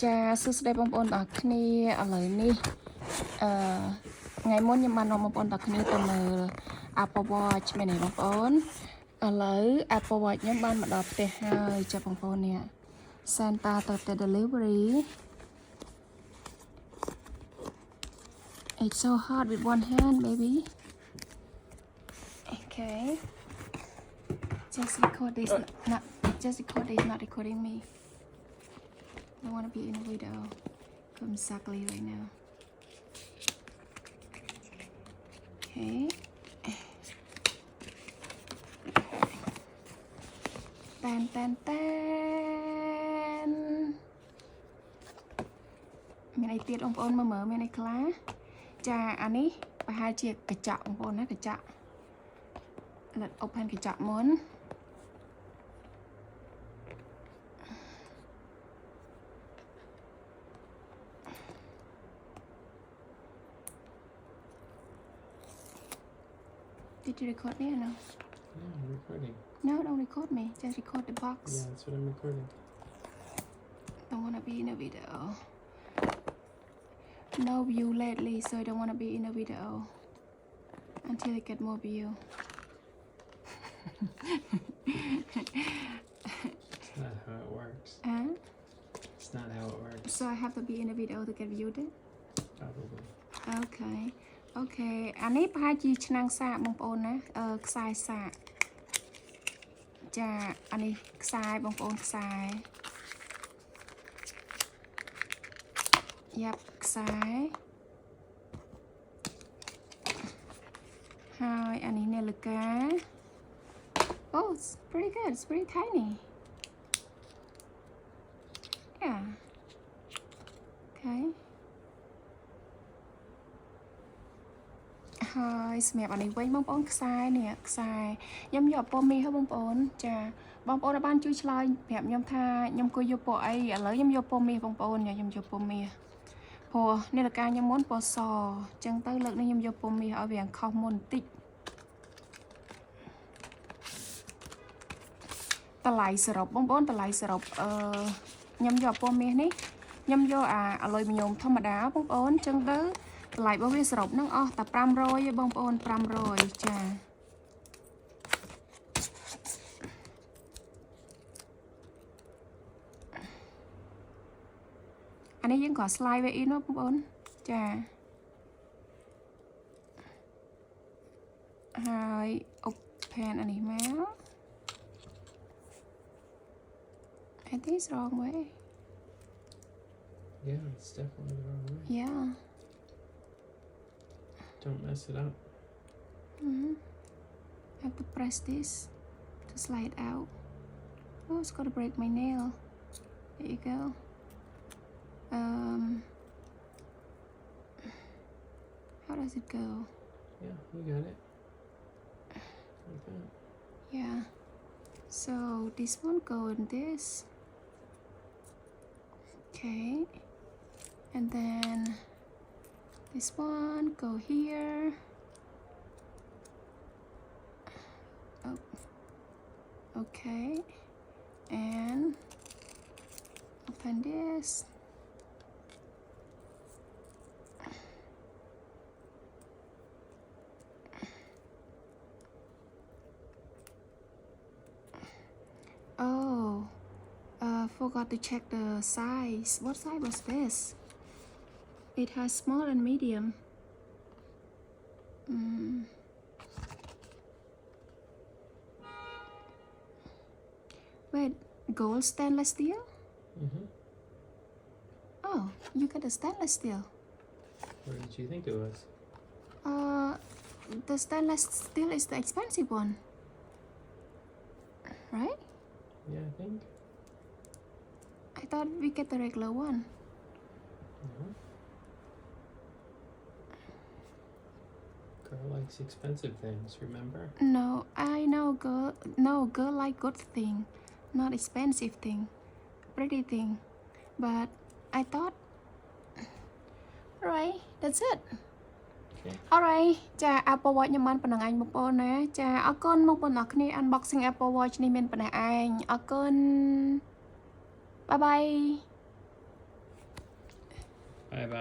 จะซื้อได้บางคนต่อคนี้อะไรนี่ไงม้วนยังมันบางคนต่อคนี้ตัวมือ Apple Watch ไม่ไหนบางคนอะไร Apple Watch ยังบ้านมาดอกเตะให้จะบางคนเนี่ย Santa ตัวเตะ delivery It's so hard with one hand baby Okay Just record this not just record this not recording me I want to be in a video I'm ugly right now Okay Tan Mình này tiết ông ôn mà mở mình này khá Chà anh ấy Và hai chiếc cái chọn ông ôn á cái chọn Lật open cái chọn muốn Did you record me or no? Yeah, I'm recording. No, don't record me. Just record the box. Yeah, that's what I'm recording. Don't want to be in a video. No view lately, so I don't want to be in a video until I get more view. It's not how it works. Huh? It's not how it works. So I have to be in a video to get viewed then? Probably. Okay. Okay. อันนี้พายจีชนังสะบางปอนนะสายสะจะอันนี้สายบางปอนสายยับสายหายอันนี้เนี่ยเลยกะ Oh, it's pretty good. It's pretty tiny. Yeah. Okay. ហើយសម្រាប់អានេះវិញបងប្អូនខ្សែនេះខ្សែខ្ញុំយកពណ៌មាសហើយបងប្អូនចាបងប្អូនបានជួយឆ្លើយប្រាប់ខ្ញុំថាខ្ញុំគួរយកពណ៌អីឥឡូវខ្ញុំយកពណ៌មាសបងប្អូនខ្ញុំយកពណ៌មាសព្រោះនាឡិកាខ្ញុំមុនពណ៌សអញ្ចឹងទៅលើកនេះខ្ញុំយកពណ៌មាសឲ្យវាខុសមុនបន្តិចតម្លៃសរុបបងប្អូនតម្លៃសរុបខ្ញុំយកពណ៌មាសនេះខ្ញុំយកអាឡុយមីញ៉ូមធម្មតាបងប្អូនអញ្ចឹងទៅតម្លៃរបស់វាសរុបហ្នឹងអស់តែ500ទេបងប្អូន500ចាអានេះយើងក៏ slide វា in មកបងប្អូនចាហើយ open អានេះមក I think it's wrong way Yeah, it's definitely the wrong way. Yeah Don't mess it up. I have to press this to slide out. Oh, it's gonna break my nail. There you go. How does it go? Yeah, you got it. Like that. Yeah. So this one go in this. Okay. And then this one go here. Oh. Okay. And open this. Oh, forgot to check the size. What size was this? It has small and medium. Wait, gold stainless steel? Oh, you got the stainless steel. What did you think it was? The stainless steel is the expensive one, right? Yeah, I think. I thought we get the regular one. Girl likes expensive things, remember? No, I know girl. No, girl like good thing, not expensive thing, pretty thing. But I thought, alright, that's it. Okay. Alright ចា Apple Watch ខ្ញុំបានប៉ុណ្្នឹងឯងបងប្អូនណាចាអរគុណបងប្អូនអរគ្នា unboxing Apple Watch នេះមានប៉ុណ្ណេះឯងអរគុណ Bye bye Bye bye.